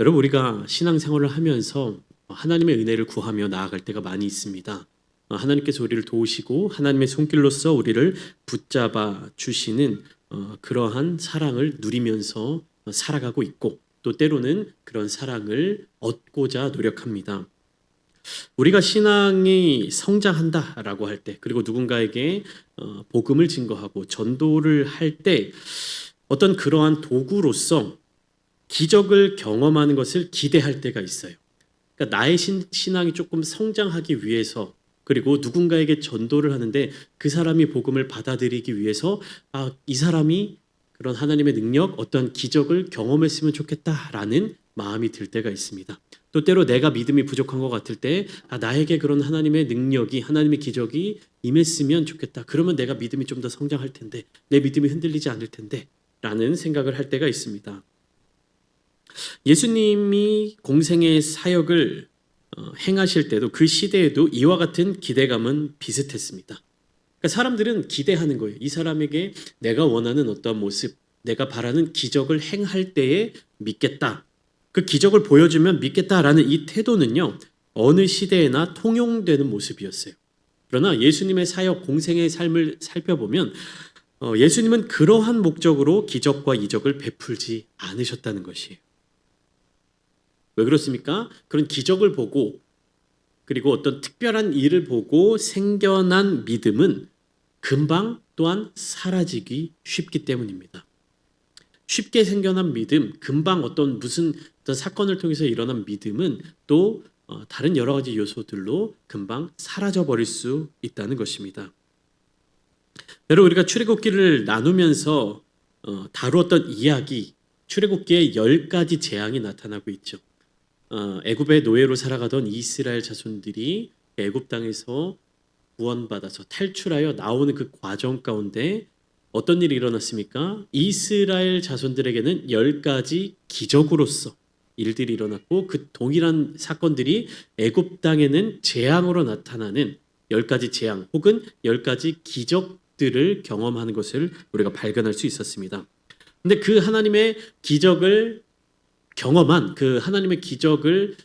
여러분, 우리가 신앙생활을 하면서 하나님의 은혜를 구하며 나아갈 때가 많이 있습니다. 하나님께서 우리를 도우시고 하나님의 손길로서 우리를 붙잡아 주시는 그러한 사랑을 누리면서 살아가고 있고, 또 때로는 그런 사랑을 얻고자 노력합니다. 우리가 신앙이 성장한다라고 할 때, 그리고 누군가에게 복음을 증거하고 전도를 할 때 어떤 그러한 도구로서 기적을 경험하는 것을 기대할 때가 있어요. 그러니까 나의 신앙이 조금 성장하기 위해서, 그리고 누군가에게 전도를 하는데 그 사람이 복음을 받아들이기 위해서 이 사람이 그런 하나님의 능력, 어떤 기적을 경험했으면 좋겠다라는 마음이 들 때가 있습니다. 또 때로 내가 믿음이 부족한 것 같을 때 나에게 그런 하나님의 능력이, 하나님의 기적이 임했으면 좋겠다. 그러면 내가 믿음이 좀 더 성장할 텐데, 내 믿음이 흔들리지 않을 텐데 라는 생각을 할 때가 있습니다. 예수님이 공생의 사역을 행하실 때도 그 시대에도 이와 같은 기대감은 비슷했습니다. 그러니까 사람들은 기대하는 거예요. 이 사람에게 내가 원하는 어떤 모습, 내가 바라는 기적을 행할 때에 믿겠다. 그 기적을 보여주면 믿겠다라는 이 태도는요, 어느 시대에나 통용되는 모습이었어요. 그러나 예수님의 사역, 공생의 삶을 살펴보면 예수님은 그러한 목적으로 기적과 이적을 베풀지 않으셨다는 것이에요. 왜 그렇습니까? 그런 기적을 보고, 그리고 어떤 특별한 일을 보고 생겨난 믿음은 금방 또한 사라지기 쉽기 때문입니다. 쉽게 생겨난 믿음, 금방 무슨 사건을 통해서 일어난 믿음은 또 다른 여러 가지 요소들로 금방 사라져 버릴 수 있다는 것입니다. 여러분, 우리가 출애굽기를 나누면서 다루었던 이야기, 출애굽기에 10가지 재앙이 나타나고 있죠. 애굽의 노예로 살아가던 이스라엘 자손들이 애굽 땅에서 구원받아서 탈출하여 나오는 그 과정 가운데 어떤 일이 일어났습니까? 이스라엘 자손들에게는 10가지 기적으로서 일들이 일어났고, 그 동일한 사건들이 애굽 땅에는 재앙으로 나타나는 10가지 재앙 혹은 10가지 기적들을 경험하는 것을 우리가 발견할 수 있었습니다. 근데 그 하나님의 기적을 경험한, 그 하나님의 기적을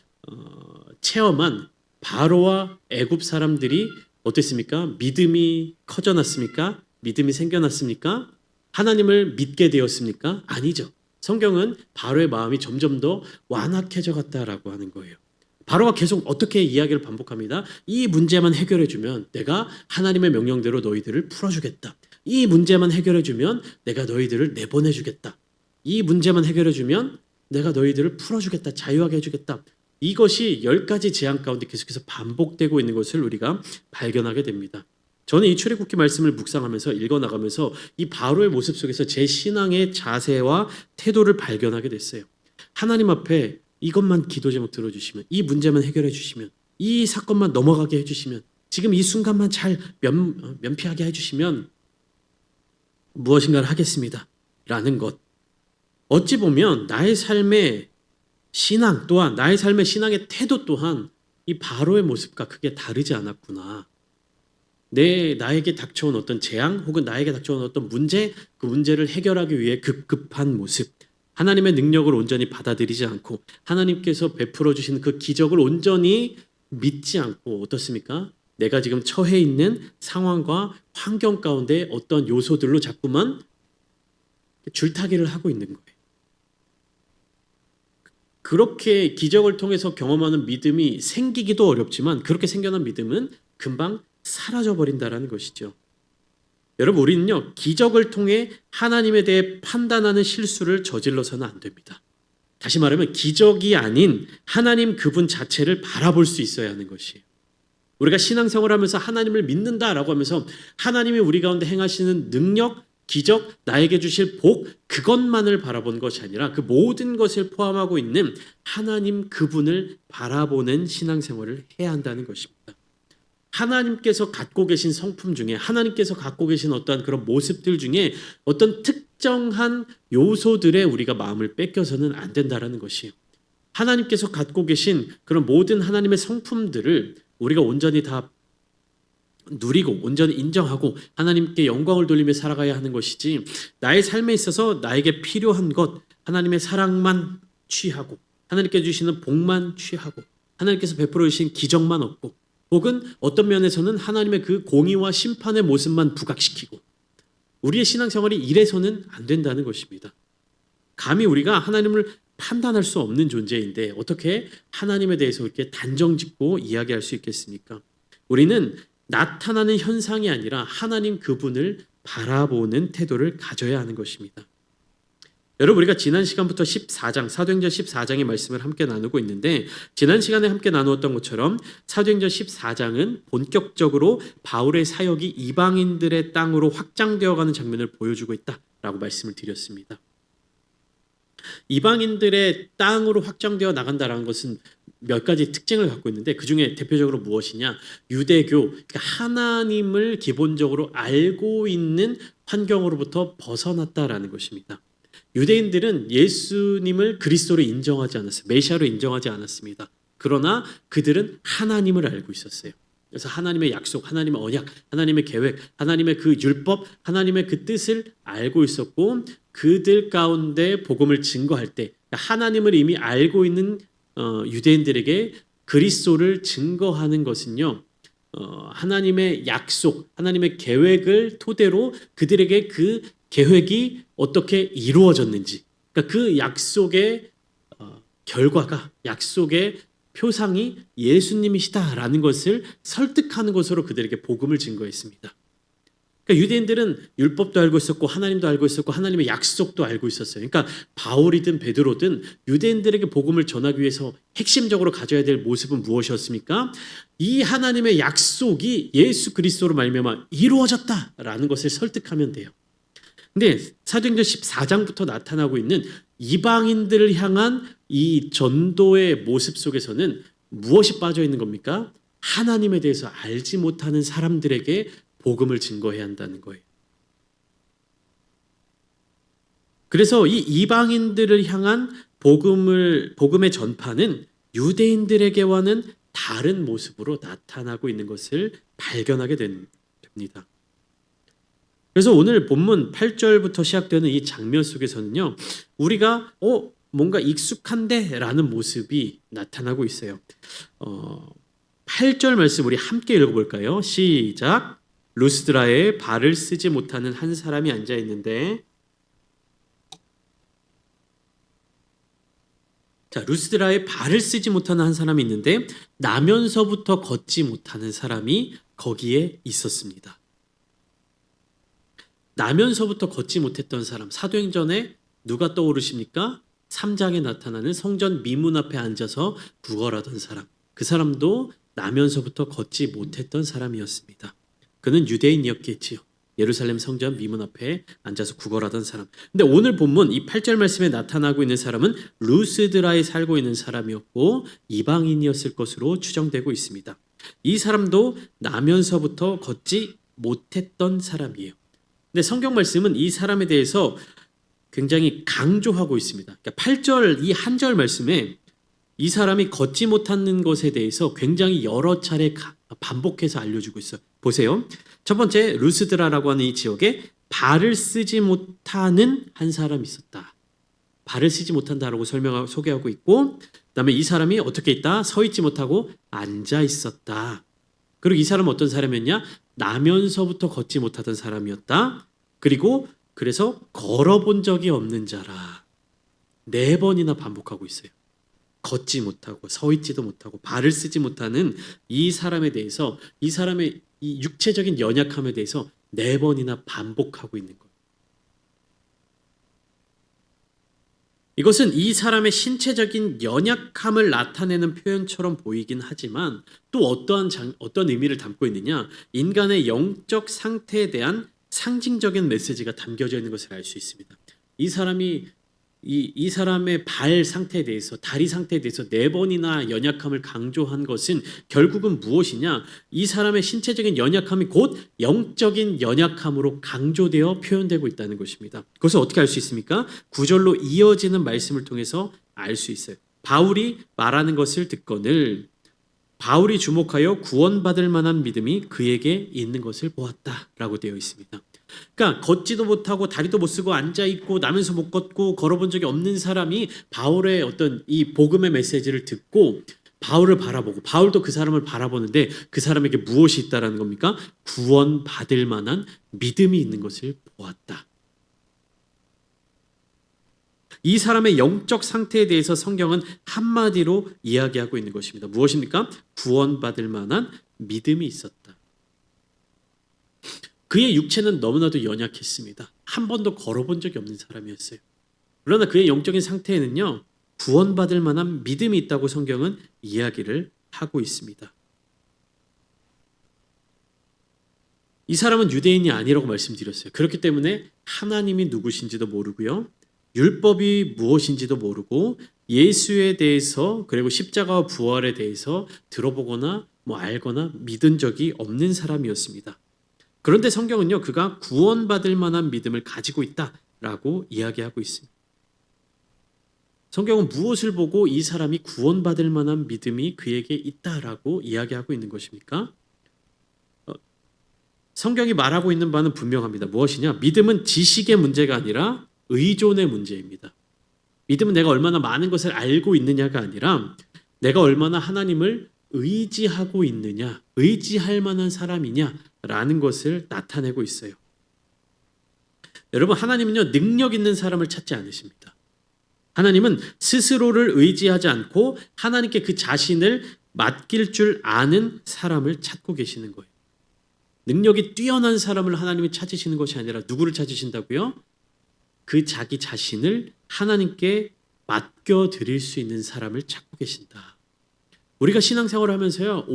체험한 바로와 애굽 사람들이 어땠습니까? 믿음이 커져났습니까? 믿음이 생겨났습니까? 하나님을 믿게 되었습니까? 아니죠. 성경은 바로의 마음이 점점 더 완악해져 갔다라고 하는 거예요. 바로가 계속 어떻게 이야기를 반복합니다. 이 문제만 해결해 주면 내가 하나님의 명령대로 너희들을 풀어주겠다. 이 문제만 해결해 주면 내가 너희들을 내보내 주겠다. 이 문제만 해결해 주면 내가 너희들을 풀어주겠다. 자유하게 해주겠다. 이것이 10가지 재앙 가운데 계속해서 반복되고 있는 것을 우리가 발견하게 됩니다. 저는 이 출애굽기 말씀을 묵상하면서 읽어나가면서 이 바로의 모습 속에서 제 신앙의 자세와 태도를 발견하게 됐어요. 하나님 앞에 이것만 기도 제목 들어주시면, 이 문제만 해결해 주시면, 이 사건만 넘어가게 해주시면, 지금 이 순간만 잘 면피하게 해주시면 무엇인가를 하겠습니다 라는 것. 어찌 보면 나의 삶의 신앙 또한, 나의 삶의 신앙의 태도 또한 이 바로의 모습과 크게 다르지 않았구나. 나에게 닥쳐온 어떤 재앙 혹은 나에게 닥쳐온 어떤 문제, 그 문제를 해결하기 위해 급급한 모습, 하나님의 능력을 온전히 받아들이지 않고 하나님께서 베풀어 주신 그 기적을 온전히 믿지 않고 어떻습니까? 내가 지금 처해 있는 상황과 환경 가운데 어떤 요소들로 자꾸만 줄타기를 하고 있는 거예요. 그렇게 기적을 통해서 경험하는 믿음이 생기기도 어렵지만, 그렇게 생겨난 믿음은 금방 사라져버린다는 것이죠. 여러분, 우리는요, 기적을 통해 하나님에 대해 판단하는 실수를 저질러서는 안 됩니다. 다시 말하면 기적이 아닌 하나님 그분 자체를 바라볼 수 있어야 하는 것이에요. 우리가 신앙생활을 하면서 하나님을 믿는다라고 하면서 하나님이 우리 가운데 행하시는 능력, 기적, 나에게 주실 복, 그것만을 바라본 것이 아니라 그 모든 것을 포함하고 있는 하나님 그분을 바라보는 신앙생활을 해야 한다는 것입니다. 하나님께서 갖고 계신 성품 중에, 하나님께서 갖고 계신 어떠한 그런 모습들 중에 어떤 특정한 요소들에 우리가 마음을 뺏겨서는 안 된다는 것이에요. 하나님께서 갖고 계신 그런 모든 하나님의 성품들을 우리가 온전히 다 누리고 온전히 인정하고 하나님께 영광을 돌리며 살아가야 하는 것이지, 나의 삶에 있어서 나에게 필요한 것, 하나님의 사랑만 취하고 하나님께서 주시는 복만 취하고 하나님께서 베풀어 주신 기적만 얻고 혹은 어떤 면에서는 하나님의 그 공의와 심판의 모습만 부각시키고 우리의 신앙생활이 이래서는 안 된다는 것입니다. 감히 우리가 하나님을 판단할 수 없는 존재인데 어떻게 하나님에 대해서 이렇게 단정짓고 이야기할 수 있겠습니까? 우리는 나타나는 현상이 아니라 하나님 그분을 바라보는 태도를 가져야 하는 것입니다. 여러분 우리가 지난 시간부터 14장 사도행전 14장의 말씀을 함께 나누고 있는데 지난 시간에 함께 나누었던 것처럼 사도행전 14장은 본격적으로 바울의 사역이 이방인들의 땅으로 확장되어가는 장면을 보여주고 있다라고 말씀을 드렸습니다. 이방인들의 땅으로 확장되어 나간다라는 것은 몇 가지 특징을 갖고 있는데 그중에 대표적으로 무엇이냐? 유대교, 그러니까 하나님을 기본적으로 알고 있는 환경으로부터 벗어났다라는 것입니다. 유대인들은 예수님을 그리스도로 인정하지 않았어요. 메시아로 인정하지 않았습니다. 그러나 그들은 하나님을 알고 있었어요. 그래서 하나님의 약속, 하나님의 언약, 하나님의 계획, 하나님의 그 율법, 하나님의 그 뜻을 알고 있었고 그들 가운데 복음을 증거할 때 하나님을 이미 알고 있는 유대인들에게 그리스도를 증거하는 것은요. 하나님의 약속, 하나님의 계획을 토대로 그들에게 그 계획이 어떻게 이루어졌는지, 그러니까 그 약속의 결과가, 약속의 표상이 예수님이시다라는 것을 설득하는 것으로 그들에게 복음을 증거했습니다. 그러니까 유대인들은 율법도 알고 있었고 하나님도 알고 있었고 하나님의 약속도 알고 있었어요. 그러니까 바울이든 베드로든 유대인들에게 복음을 전하기 위해서 핵심적으로 가져야 될 모습은 무엇이었습니까? 이 하나님의 약속이 예수 그리스도로 말미암아 이루어졌다라는 것을 설득하면 돼요. 근데 사도행전 14장부터 나타나고 있는 이방인들을 향한 이 전도의 모습 속에서는 무엇이 빠져 있는 겁니까? 하나님에 대해서 알지 못하는 사람들에게 복음을 증거해야 한다는 거예요. 그래서 이 이방인들을 향한 복음의 전파는 유대인들에게와는 다른 모습으로 나타나고 있는 것을 발견하게 됩니다. 그래서 오늘 본문 8절부터 시작되는 이 장면 속에서는요. 우리가 뭔가 익숙한데 라는 모습이 나타나고 있어요. 8절 말씀 우리 함께 읽어볼까요? 시작. 루스드라에 발을 쓰지 못하는 한 사람이 앉아 있는데 자, 루스드라에 발을 쓰지 못하는 한 사람이 있는데 나면서부터 걷지 못하는 사람이 거기에 있었습니다. 나면서부터 걷지 못했던 사람, 사도행전에 누가 떠오르십니까? 3장에 나타나는 성전 미문 앞에 앉아서 구걸하던 사람. 그 사람도 나면서부터 걷지 못했던 사람이었습니다. 그는 유대인이었겠지요. 예루살렘 성전 미문 앞에 앉아서 구걸하던 사람. 근데 오늘 본문 이 8절 말씀에 나타나고 있는 사람은 루스드라에 살고 있는 사람이었고 이방인이었을 것으로 추정되고 있습니다. 이 사람도 나면서부터 걷지 못했던 사람이에요. 근데 성경 말씀은 이 사람에 대해서 굉장히 강조하고 있습니다. 그러니까 8절 이 한 절 말씀에 이 사람이 걷지 못하는 것에 대해서 굉장히 여러 차례 반복해서 알려주고 있어요. 보세요. 첫 번째 루스드라라고 하는 이 지역에 발을 쓰지 못하는 한 사람이 있었다. 발을 쓰지 못한다라고 소개하고 있고 그다음에 이 사람이 어떻게 있다? 서 있지 못하고 앉아 있었다. 그리고 이 사람은 어떤 사람이었냐? 나면서부터 걷지 못하던 사람이었다. 그리고 그래서 걸어본 적이 없는 자라. 4번이나 반복하고 있어요. 걷지 못하고 서 있지도 못하고 발을 쓰지 못하는 이 사람에 대해서 이 사람의 이 육체적인 연약함에 대해서 4번이나 반복하고 있는 거예요. 이것은 이 사람의 신체적인 연약함을 나타내는 표현처럼 보이긴 하지만 또 어떤 의미를 담고 있느냐? 인간의 영적 상태에 대한 상징적인 메시지가 담겨져 있는 것을 알 수 있습니다. 이 사람의 발 상태에 대해서 다리 상태에 대해서 4번이나 연약함을 강조한 것은 결국은 무엇이냐? 이 사람의 신체적인 연약함이 곧 영적인 연약함으로 강조되어 표현되고 있다는 것입니다. 그것을 어떻게 알 수 있습니까? 9절로 이어지는 말씀을 통해서 알 수 있어요. 바울이 말하는 것을 듣거늘 바울이 주목하여 구원받을 만한 믿음이 그에게 있는 것을 보았다라고 되어 있습니다. 그러니까 걷지도 못하고 다리도 못 쓰고 앉아 있고 나면서 못 걷고 걸어본 적이 없는 사람이 바울의 어떤 이 복음의 메시지를 듣고 바울을 바라보고 바울도 그 사람을 바라보는데 그 사람에게 무엇이 있다라는 겁니까? 구원받을 만한 믿음이 있는 것을 보았다. 이 사람의 영적 상태에 대해서 성경은 한마디로 이야기하고 있는 것입니다. 무엇입니까? 구원받을 만한 믿음이 있었다. 그의 육체는 너무나도 연약했습니다. 한 번도 걸어본 적이 없는 사람이었어요. 그러나 그의 영적인 상태에는요, 구원받을 만한 믿음이 있다고 성경은 이야기를 하고 있습니다. 이 사람은 유대인이 아니라고 말씀드렸어요. 그렇기 때문에 하나님이 누구신지도 모르고요. 율법이 무엇인지도 모르고 예수에 대해서 그리고 십자가와 부활에 대해서 들어보거나 알거나 믿은 적이 없는 사람이었습니다. 그런데 성경은요, 그가 구원받을 만한 믿음을 가지고 있다라고 이야기하고 있습니다. 성경은 무엇을 보고 이 사람이 구원받을 만한 믿음이 그에게 있다라고 이야기하고 있는 것입니까? 성경이 말하고 있는 바는 분명합니다. 무엇이냐? 믿음은 지식의 문제가 아니라 의존의 문제입니다. 믿음은 내가 얼마나 많은 것을 알고 있느냐가 아니라 내가 얼마나 하나님을 의지하고 있느냐, 의지할 만한 사람이냐라는 것을 나타내고 있어요. 여러분, 하나님은요, 능력 있는 사람을 찾지 않으십니다. 하나님은 스스로를 의지하지 않고 하나님께 그 자신을 맡길 줄 아는 사람을 찾고 계시는 거예요. 능력이 뛰어난 사람을 하나님이 찾으시는 것이 아니라 누구를 찾으신다고요? 그 자기 자신을 하나님께 맡겨드릴 수 있는 사람을 찾고 계신다. 우리가 신앙생활을 하면서요,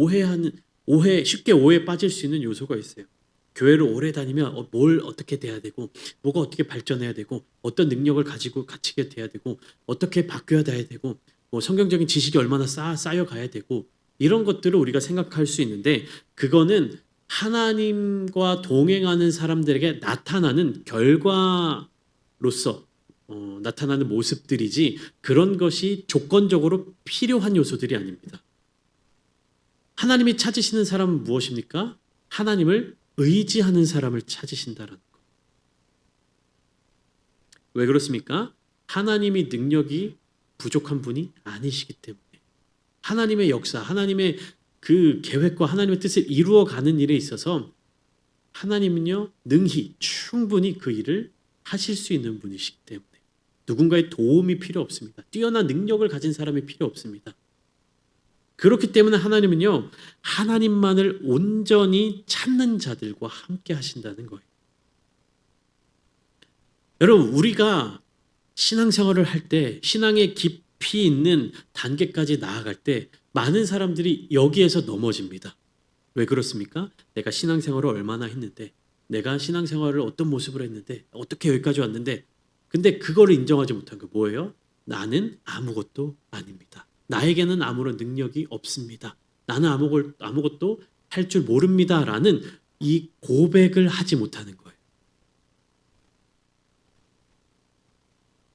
쉽게 오해에 빠질 수 있는 요소가 있어요. 교회를 오래 다니면 뭘 어떻게 돼야 되고, 뭐가 어떻게 발전해야 되고, 어떤 능력을 갖추게 돼야 되고, 어떻게 바뀌어야 되고, 성경적인 지식이 얼마나 쌓여가야 되고, 이런 것들을 우리가 생각할 수 있는데, 그거는 하나님과 동행하는 사람들에게 나타나는 결과로서 나타나는 모습들이지 그런 것이 조건적으로 필요한 요소들이 아닙니다. 하나님이 찾으시는 사람은 무엇입니까? 하나님을 의지하는 사람을 찾으신다는 것. 왜 그렇습니까? 하나님이 능력이 부족한 분이 아니시기 때문에 하나님의 역사, 하나님의 그 계획과 하나님의 뜻을 이루어가는 일에 있어서 하나님은요, 능히 충분히 그 일을 하실 수 있는 분이시기 때문에 누군가의 도움이 필요 없습니다. 뛰어난 능력을 가진 사람이 필요 없습니다. 그렇기 때문에 하나님은요, 하나님만을 온전히 찾는 자들과 함께 하신다는 거예요. 여러분, 우리가 신앙생활을 할 때, 신앙의 깊이 있는 단계까지 나아갈 때 많은 사람들이 여기에서 넘어집니다. 왜 그렇습니까? 내가 신앙생활을 얼마나 했는데, 내가 신앙생활을 어떤 모습을 했는데, 어떻게 여기까지 왔는데, 근데 그거를 인정하지 못한 거 뭐예요? 나는 아무것도 아닙니다. 나에게는 아무런 능력이 없습니다. 나는 아무것도 할 줄 모릅니다라는 이 고백을 하지 못하는 거예요.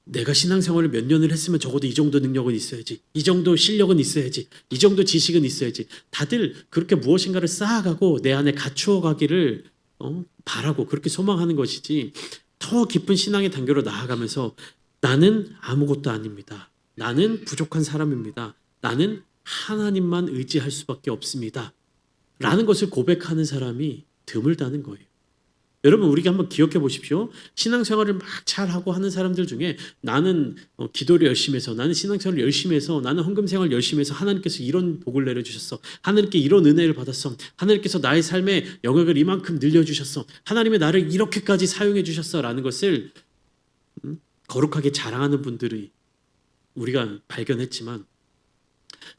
내가 신앙생활을 몇 년을 했으면 적어도 이 정도 능력은 있어야지. 이 정도 실력은 있어야지. 이 정도 지식은 있어야지. 다들 그렇게 무엇인가를 쌓아가고 내 안에 갖추어가기를 바라고 그렇게 소망하는 것이지, 더 깊은 신앙의 단계로 나아가면서 나는 아무것도 아닙니다. 나는 부족한 사람입니다. 나는 하나님만 의지할 수밖에 없습니다. 라는 것을 고백하는 사람이 드물다는 거예요. 여러분, 우리가 한번 기억해 보십시오. 신앙생활을 막 잘하고 하는 사람들 중에 나는 기도를 열심히 해서, 나는 신앙생활을 열심히 해서, 나는 헌금생활을 열심히 해서 하나님께서 이런 복을 내려주셨어. 하나님께 이런 은혜를 받았어. 하나님께서 나의 삶의 영역을 이만큼 늘려주셨어. 하나님의 나를 이렇게까지 사용해 주셨어. 라는 것을 거룩하게 자랑하는 분들이 우리가 발견했지만,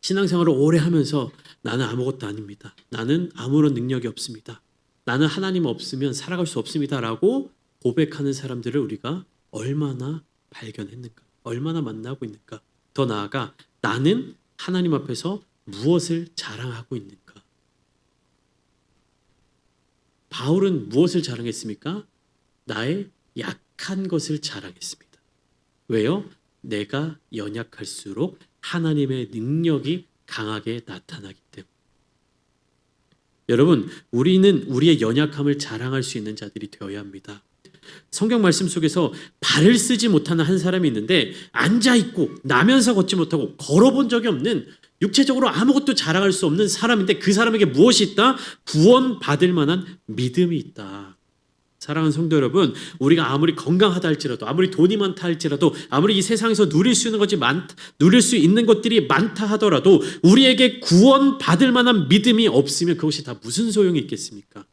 신앙생활을 오래 하면서 나는 아무것도 아닙니다. 나는 아무런 능력이 없습니다. 나는 하나님 없으면 살아갈 수 없습니다라고 고백하는 사람들을 우리가 얼마나 발견했는가, 얼마나 만나고 있는가, 더 나아가 나는 하나님 앞에서 무엇을 자랑하고 있는가. 바울은 무엇을 자랑했습니까? 나의 약한 것을 자랑했습니다. 왜요? 내가 연약할수록 하나님의 능력이 강하게 나타나기 때문에. 여러분, 우리는 우리의 연약함을 자랑할 수 있는 자들이 되어야 합니다. 성경 말씀 속에서 발을 쓰지 못하는 한 사람이 있는데 앉아 있고 나면서 걷지 못하고 걸어본 적이 없는 육체적으로 아무것도 자랑할 수 없는 사람인데 그 사람에게 무엇이 있다? 구원받을 만한 믿음이 있다. 사랑하는 성도 여러분, 우리가 아무리 건강하다 할지라도, 아무리 돈이 많다 할지라도, 아무리 이 세상에서 누릴 수 있는 것들이 많다 하더라도 우리에게 구원받을 만한 믿음이 없으면 그것이 다 무슨 소용이 있겠습니까?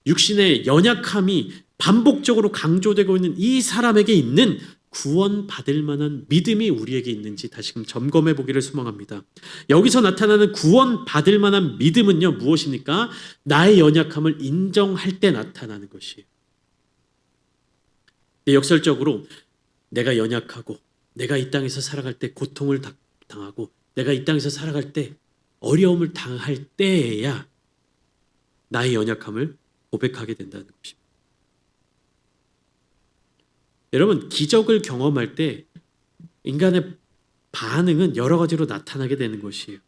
육신의 연약함이 반복적으로 강조되고 있는 이 사람에게 있는 구원받을 만한 믿음이 우리에게 있는지 다시금 점검해 보기를 소망합니다. 여기서 나타나는 구원받을 만한 믿음은요, 무엇입니까? 나의 연약함을 인정할 때 나타나는 것이에요. 역설적으로 내가 연약하고 내가 이 땅에서 살아갈 때 고통을 당하고 내가 이 땅에서 살아갈 때 어려움을 당할 때에야 나의 연약함을 고백하게 된다는 것입니다. 여러분, 기적을 경험할 때 인간의 반응은 여러 가지로 나타나게 되는 것이에요.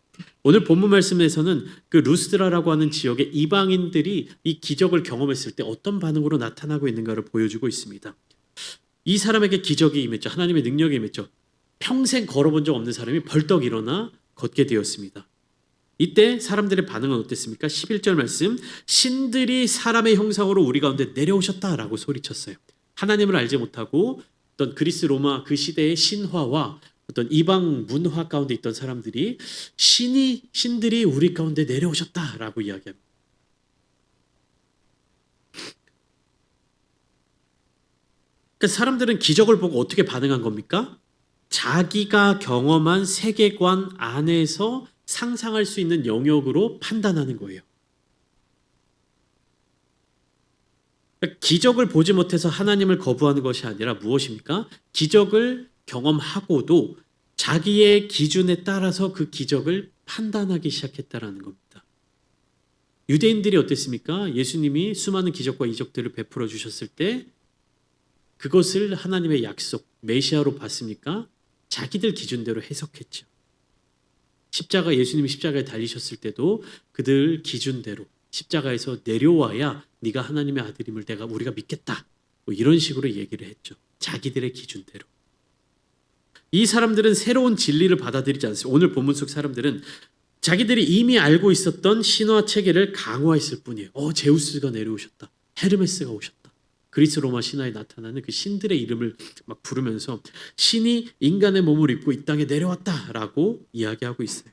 오늘 본문 말씀에서는 그 루스드라라고 하는 지역의 이방인들이 이 기적을 경험했을 때 어떤 반응으로 나타나고 있는가를 보여주고 있습니다. 이 사람에게 기적이 임했죠. 하나님의 능력이 임했죠. 평생 걸어본 적 없는 사람이 벌떡 일어나 걷게 되었습니다. 이때 사람들의 반응은 어땠습니까? 11절 말씀, 신들이 사람의 형상으로 우리 가운데 내려오셨다라고 소리쳤어요. 하나님을 알지 못하고 어떤 그리스 로마 그 시대의 신화와 어떤 이방 문화 가운데 있던 사람들이 신들이 우리 가운데 내려오셨다라고 이야기합니다. 그러니까 사람들은 기적을 보고 어떻게 반응한 겁니까? 자기가 경험한 세계관 안에서 상상할 수 있는 영역으로 판단하는 거예요. 기적을 보지 못해서 하나님을 거부하는 것이 아니라 무엇입니까? 기적을 경험하고도 자기의 기준에 따라서 그 기적을 판단하기 시작했다라는 겁니다. 유대인들이 어땠습니까? 예수님이 수많은 기적과 이적들을 베풀어 주셨을 때 그것을 하나님의 약속, 메시아로 봤습니까? 자기들 기준대로 해석했죠. 예수님이 십자가에 달리셨을 때도 그들 기준대로 십자가에서 내려와야 네가 하나님의 아들임을 우리가 믿겠다. 뭐 이런 식으로 얘기를 했죠. 자기들의 기준대로. 이 사람들은 새로운 진리를 받아들이지 않습니다. 오늘 본문 속 사람들은 자기들이 이미 알고 있었던 신화 체계를 강화했을 뿐이에요. 제우스가 내려오셨다. 헤르메스가 오셨다. 그리스 로마 신화에 나타나는 그 신들의 이름을 막 부르면서 신이 인간의 몸을 입고 이 땅에 내려왔다라고 이야기하고 있어요.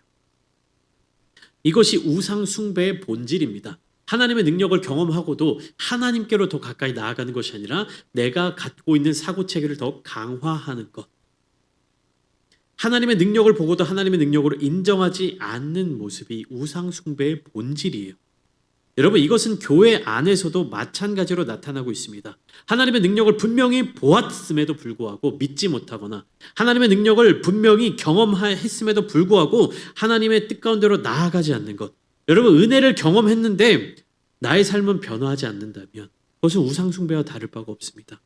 이것이 우상 숭배의 본질입니다. 하나님의 능력을 경험하고도 하나님께로 더 가까이 나아가는 것이 아니라 내가 갖고 있는 사고체계를 더 강화하는 것. 하나님의 능력을 보고도 하나님의 능력으로 인정하지 않는 모습이 우상 숭배의 본질이에요. 여러분, 이것은 교회 안에서도 마찬가지로 나타나고 있습니다. 하나님의 능력을 분명히 보았음에도 불구하고 믿지 못하거나 하나님의 능력을 분명히 경험했음에도 불구하고 하나님의 뜻 가운데로 나아가지 않는 것. 여러분, 은혜를 경험했는데 나의 삶은 변화하지 않는다면 그것은 우상 숭배와 다를 바가 없습니다.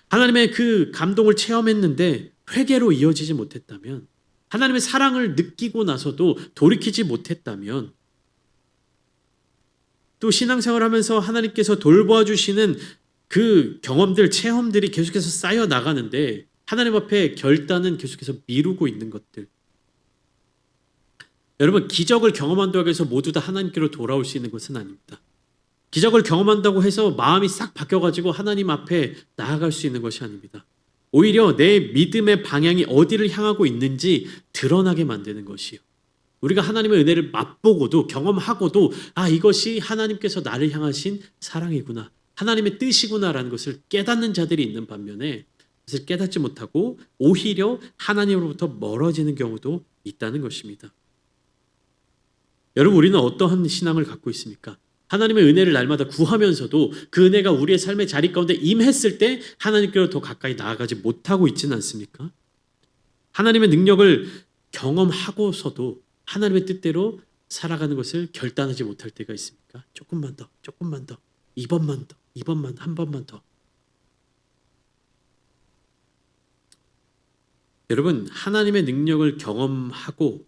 하나님의 그 감동을 체험했는데 회개로 이어지지 못했다면, 하나님의 사랑을 느끼고 나서도 돌이키지 못했다면, 또 신앙생활 하면서 하나님께서 돌보아 주시는 그 경험들, 체험들이 계속해서 쌓여 나가는데 하나님 앞에 결단은 계속해서 미루고 있는 것들. 여러분, 기적을 경험한다고 해서 모두 다 하나님께로 돌아올 수 있는 것은 아닙니다. 기적을 경험한다고 해서 마음이 싹 바뀌어가지고 하나님 앞에 나아갈 수 있는 것이 아닙니다. 오히려 내 믿음의 방향이 어디를 향하고 있는지 드러나게 만드는 것이요. 우리가 하나님의 은혜를 맛보고도 경험하고도 이것이 하나님께서 나를 향하신 사랑이구나, 하나님의 뜻이구나라는 것을 깨닫는 자들이 있는 반면에 그것을 깨닫지 못하고 오히려 하나님으로부터 멀어지는 경우도 있다는 것입니다. 여러분, 우리는 어떠한 신앙을 갖고 있습니까? 하나님의 은혜를 날마다 구하면서도 그 은혜가 우리의 삶의 자리 가운데 임했을 때 하나님께로 더 가까이 나아가지 못하고 있지는 않습니까? 하나님의 능력을 경험하고서도 하나님의 뜻대로 살아가는 것을 결단하지 못할 때가 있습니까? 조금만 더, 이번만 더, 한 번만 더. 여러분, 하나님의 능력을 경험하고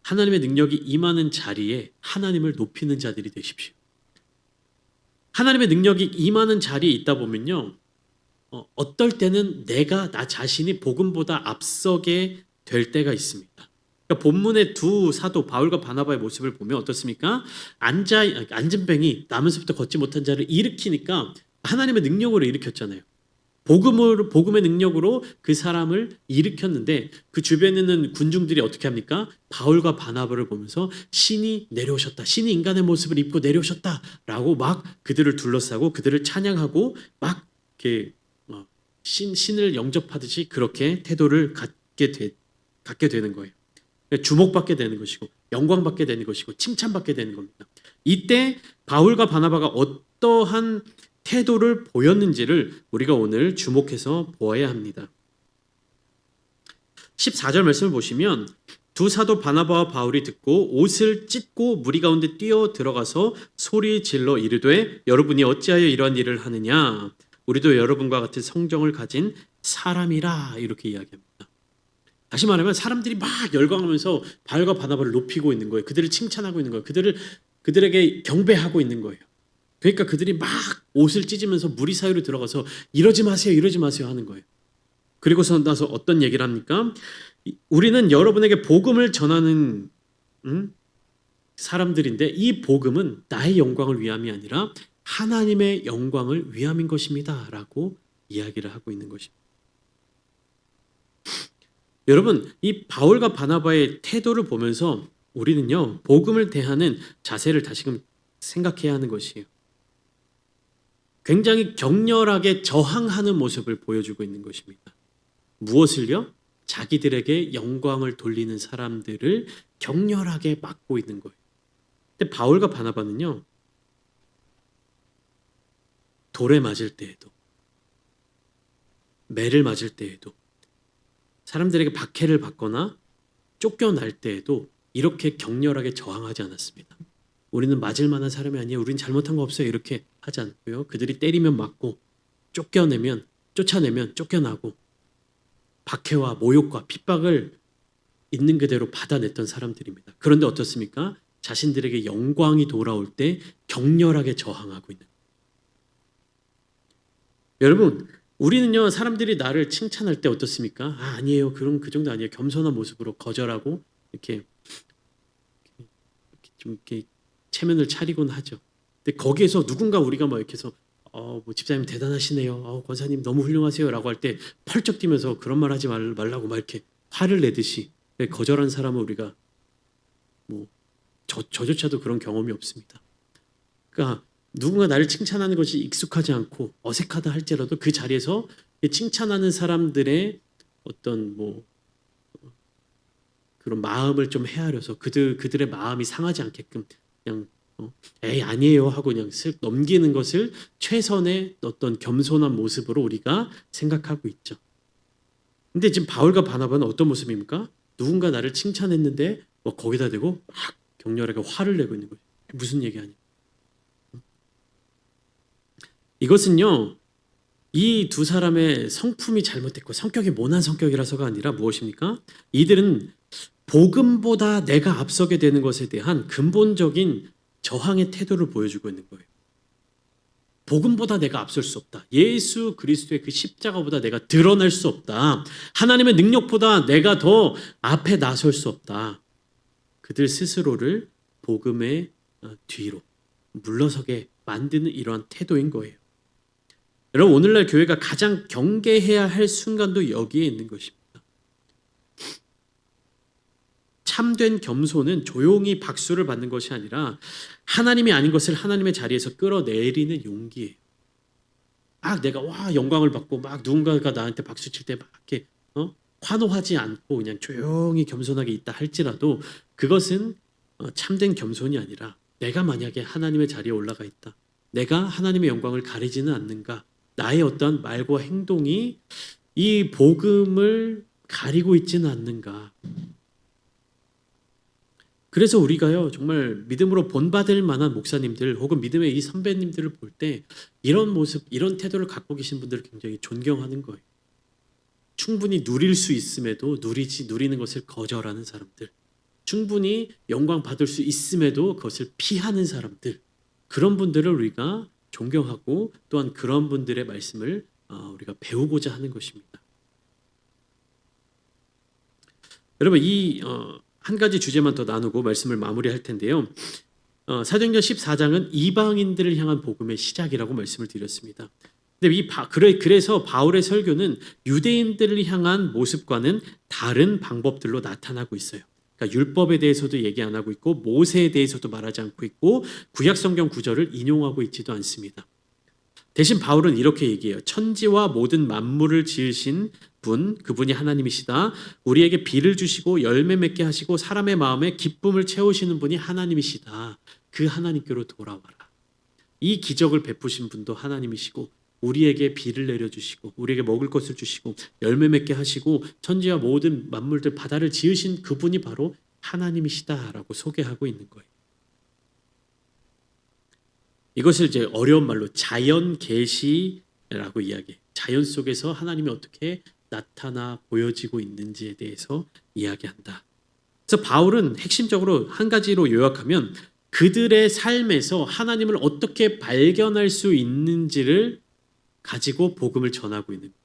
하나님의 능력이 임하는 자리에 하나님을 높이는 자들이 되십시오. 하나님의 능력이 임하는 자리에 있다 보면요. 어떨 때는 내가 나 자신이 복음보다 앞서게 될 때가 있습니다. 그러니까 본문의 두 사도 바울과 바나바의 모습을 보면 어떻습니까? 앉은 뱅이 나면서부터 걷지 못한 자를 일으키니까 하나님의 능력으로 일으켰잖아요. 복음의 능력으로 그 사람을 일으켰는데 그 주변에 있는 군중들이 어떻게 합니까? 바울과 바나바를 보면서 신이 내려오셨다. 신이 인간의 모습을 입고 내려오셨다라고 막 그들을 둘러싸고 그들을 찬양하고 막 이렇게 신을 영접하듯이 그렇게 태도를 갖게 되는 거예요. 주목받게 되는 것이고 영광받게 되는 것이고 칭찬받게 되는 겁니다. 이때 바울과 바나바가 어떠한 태도를 보였는지를 우리가 오늘 주목해서 보아야 합니다. 14절 말씀을 보시면 두 사도 바나바와 바울이 듣고 옷을 찢고 무리 가운데 뛰어 들어가서 소리 질러 이르되 여러분이 어찌하여 이러한 일을 하느냐 우리도 여러분과 같은 성정을 가진 사람이라 이렇게 이야기합니다. 다시 말하면 사람들이 막 열광하면서 바울과 바나바를 높이고 있는 거예요. 그들을 칭찬하고 있는 거예요. 그들에게 경배하고 있는 거예요. 그러니까 그들이 막 옷을 찢으면서 무리 사이로 들어가서 이러지 마세요, 이러지 마세요 하는 거예요. 그리고서 나서 어떤 얘기를 합니까? 우리는 여러분에게 복음을 전하는 사람들인데 이 복음은 나의 영광을 위함이 아니라 하나님의 영광을 위함인 것입니다. 라고 이야기를 하고 있는 것입니다. 여러분, 이 바울과 바나바의 태도를 보면서 우리는요, 복음을 대하는 자세를 다시금 생각해야 하는 것이에요. 굉장히 격렬하게 저항하는 모습을 보여주고 있는 것입니다. 무엇을요? 자기들에게 영광을 돌리는 사람들을 격렬하게 막고 있는 거예요. 근데 바울과 바나바는요, 돌에 맞을 때에도, 매를 맞을 때에도, 사람들에게 박해를 받거나 쫓겨날 때에도 이렇게 격렬하게 저항하지 않았습니다. 우리는 맞을 만한 사람이 아니에요. 우리는 잘못한 거 없어요. 이렇게 하지 않고요. 그들이 때리면 맞고 쫓아내면 쫓겨나고 박해와 모욕과 핍박을 있는 그대로 받아냈던 사람들입니다. 그런데 어떻습니까? 자신들에게 영광이 돌아올 때 격렬하게 저항하고 있는. 여러분, 우리는요 사람들이 나를 칭찬할 때 어떻습니까? 아니에요. 그런 그 정도 아니에요. 겸손한 모습으로 거절하고 이렇게 좀 이렇게 체면을 차리곤 하죠. 근데 거기에서 누군가 우리가 막 이렇게 해서 뭐 집사님 대단하시네요. 권사님 너무 훌륭하세요라고 할 때 펄쩍 뛰면서 그런 말 하지 말라고 막 이렇게 화를 내듯이 거절한 사람은 우리가 뭐 저조차도 그런 경험이 없습니다. 그러니까 누군가 나를 칭찬하는 것이 익숙하지 않고 어색하다 할지라도 그 자리에서 칭찬하는 사람들의 어떤 뭐 그런 마음을 좀 헤아려서 그들의 마음이 상하지 않게끔 그냥 에이 아니에요 하고 그냥 쓱 넘기는 것을 최선의 어떤 겸손한 모습으로 우리가 생각하고 있죠. 근데 지금 바울과 바나바는 어떤 모습입니까? 누군가 나를 칭찬했는데 뭐 거기다 대고 막 격렬하게 화를 내고 있는 거예요. 무슨 얘기 아니에요. 이것은요 이 두 사람의 성품이 잘못됐고 성격이 모난 성격이라서가 아니라 무엇입니까? 이들은 복음보다 내가 앞서게 되는 것에 대한 근본적인 저항의 태도를 보여주고 있는 거예요. 복음보다 내가 앞설 수 없다. 예수 그리스도의 그 십자가보다 내가 드러날 수 없다. 하나님의 능력보다 내가 더 앞에 나설 수 없다. 그들 스스로를 복음의 뒤로 물러서게 만드는 이러한 태도인 거예요. 여러분 오늘날 교회가 가장 경계해야 할 순간도 여기에 있는 것입니다. 참된 겸손은 조용히 박수를 받는 것이 아니라 하나님이 아닌 것을 하나님의 자리에서 끌어내리는 용기예요. 막 내가 영광을 받고 막 누군가가 나한테 박수 칠 때 막 이렇게 환호하지 않고 그냥 조용히 겸손하게 있다 할지라도 그것은 참된 겸손이 아니라 내가 만약에 하나님의 자리에 올라가 있다. 내가 하나님의 영광을 가리지는 않는가. 나의 어떤 말과 행동이 이 복음을 가리고 있지는 않는가. 그래서 우리가요 정말 믿음으로 본받을 만한 목사님들 혹은 믿음의 이 선배님들을 볼 때 이런 모습, 이런 태도를 갖고 계신 분들을 굉장히 존경하는 거예요. 충분히 누릴 수 있음에도 누리는 것을 거절하는 사람들, 충분히 영광 받을 수 있음에도 그것을 피하는 사람들, 그런 분들을 우리가 존경하고 또한 그런 분들의 말씀을 우리가 배우고자 하는 것입니다. 여러분 이 한 가지 주제만 더 나누고 말씀을 마무리할 텐데요. 사도행전 14장은 이방인들을 향한 복음의 시작이라고 말씀을 드렸습니다. 근데 그래서 바울의 설교는 유대인들을 향한 모습과는 다른 방법들로 나타나고 있어요. 그러니까 율법에 대해서도 얘기 안 하고 있고 모세에 대해서도 말하지 않고 있고 구약 성경 구절을 인용하고 있지도 않습니다. 대신 바울은 이렇게 얘기해요. 천지와 모든 만물을 지으신 분, 그분이 하나님이시다. 우리에게 비를 주시고 열매 맺게 하시고 사람의 마음에 기쁨을 채우시는 분이 하나님이시다. 그 하나님께로 돌아와라. 이 기적을 베푸신 분도 하나님이시고 우리에게 비를 내려주시고 우리에게 먹을 것을 주시고 열매 맺게 하시고 천지와 모든 만물들 바다를 지으신 그분이 바로 하나님이시다라고 소개하고 있는 거예요. 이것을 이제 어려운 말로 자연 계시라고 이야기해요. 자연 속에서 하나님이 어떻게 나타나 보여지고 있는지에 대해서 이야기한다. 그래서 바울은 핵심적으로 한 가지로 요약하면 그들의 삶에서 하나님을 어떻게 발견할 수 있는지를 가지고 복음을 전하고 있는 거예요.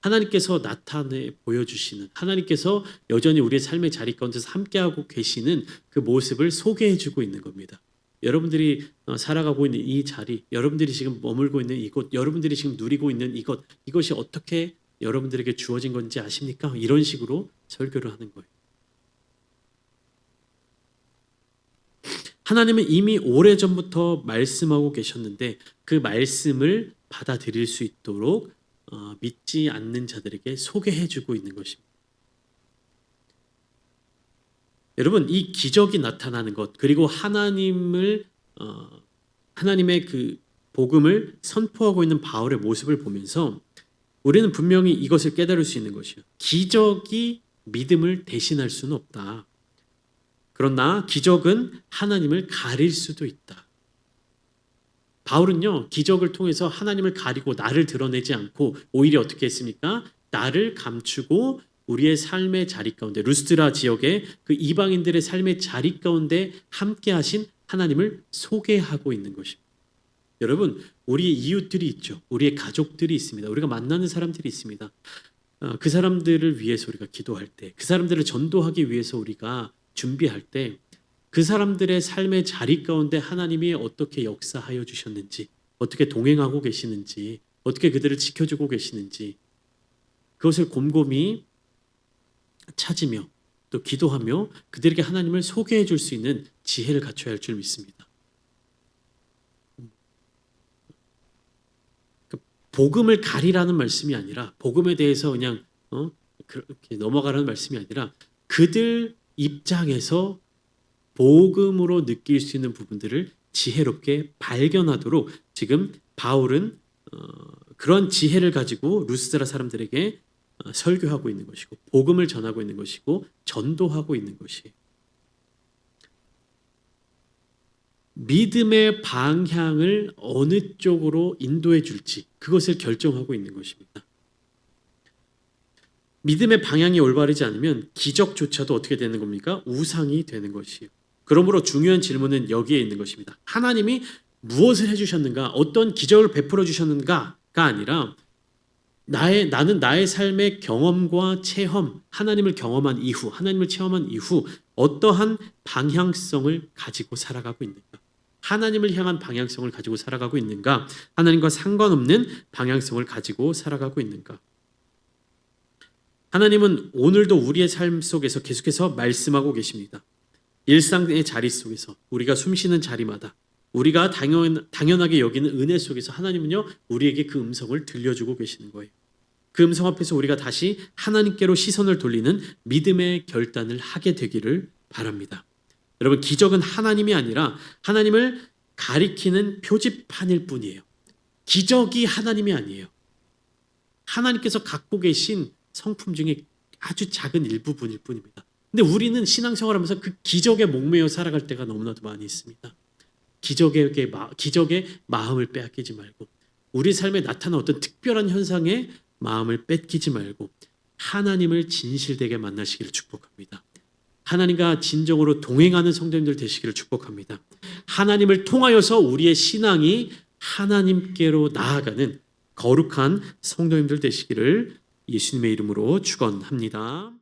하나님께서 나타내 보여주시는, 하나님께서 여전히 우리의 삶의 자리 가운데서 함께하고 계시는 그 모습을 소개해주고 있는 겁니다. 여러분들이 살아가고 있는 이 자리, 여러분들이 지금 머물고 있는 이곳, 여러분들이 지금 누리고 있는 이것이 어떻게 여러분들에게 주어진 건지 아십니까? 이런 식으로 설교를 하는 거예요. 하나님은 이미 오래전부터 말씀하고 계셨는데 그 말씀을 받아들일 수 있도록 믿지 않는 자들에게 소개해주고 있는 것입니다. 여러분 이 기적이 나타나는 것 그리고 하나님의 그 복음을 선포하고 있는 바울의 모습을 보면서 우리는 분명히 이것을 깨달을 수 있는 것이에요. 기적이 믿음을 대신할 수는 없다. 그러나 기적은 하나님을 가릴 수도 있다. 바울은요 기적을 통해서 하나님을 가리고 나를 드러내지 않고 오히려 어떻게 했습니까? 나를 감추고 우리의 삶의 자리 가운데 루스드라 지역의 그 이방인들의 삶의 자리 가운데 함께 하신 하나님을 소개하고 있는 것입니다. 여러분 우리의 이웃들이 있죠. 우리의 가족들이 있습니다. 우리가 만나는 사람들이 있습니다. 그 사람들을 위해서 우리가 기도할 때 그 사람들을 전도하기 위해서 우리가 준비할 때 그 사람들의 삶의 자리 가운데 하나님이 어떻게 역사하여 주셨는지 어떻게 동행하고 계시는지 어떻게 그들을 지켜주고 계시는지 그것을 곰곰이 찾으며 또 기도하며 그들에게 하나님을 소개해 줄 수 있는 지혜를 갖춰야 할 줄 믿습니다. 복음을 가리라는 말씀이 아니라 복음에 대해서 그냥 그렇게 넘어가라는 말씀이 아니라 그들 입장에서 복음으로 느낄 수 있는 부분들을 지혜롭게 발견하도록 지금 바울은 그런 지혜를 가지고 루스드라 사람들에게 설교하고 있는 것이고 복음을 전하고 있는 것이고 전도하고 있는 것이에요. 믿음의 방향을 어느 쪽으로 인도해 줄지 그것을 결정하고 있는 것입니다. 믿음의 방향이 올바르지 않으면 기적조차도 어떻게 되는 겁니까? 우상이 되는 것이에요. 그러므로 중요한 질문은 여기에 있는 것입니다. 하나님이 무엇을 해주셨는가? 어떤 기적을 베풀어 주셨는가가 아니라 나는 나의 삶의 경험과 체험, 하나님을 경험한 이후, 하나님을 체험한 이후 어떠한 방향성을 가지고 살아가고 있는가? 하나님을 향한 방향성을 가지고 살아가고 있는가? 하나님과 상관없는 방향성을 가지고 살아가고 있는가? 하나님은 오늘도 우리의 삶 속에서 계속해서 말씀하고 계십니다. 일상의 자리 속에서 우리가 숨쉬는 자리마다 우리가 당연하게 여기는 은혜 속에서 하나님은요 우리에게 그 음성을 들려주고 계시는 거예요. 그 음성 앞에서 우리가 다시 하나님께로 시선을 돌리는 믿음의 결단을 하게 되기를 바랍니다. 여러분 기적은 하나님이 아니라 하나님을 가리키는 표지판일 뿐이에요. 기적이 하나님이 아니에요. 하나님께서 갖고 계신 성품 중에 아주 작은 일부분일 뿐입니다. 근데 우리는 신앙생활하면서 그 기적에 목매어 살아갈 때가 너무나도 많이 있습니다. 기적의 마음을 빼앗기지 말고 우리 삶에 나타난 어떤 특별한 현상에 마음을 뺏기지 말고 하나님을 진실되게 만나시기를 축복합니다. 하나님과 진정으로 동행하는 성도님들 되시기를 축복합니다. 하나님을 통하여서 우리의 신앙이 하나님께로 나아가는 거룩한 성도님들 되시기를 예수님의 이름으로 축원합니다.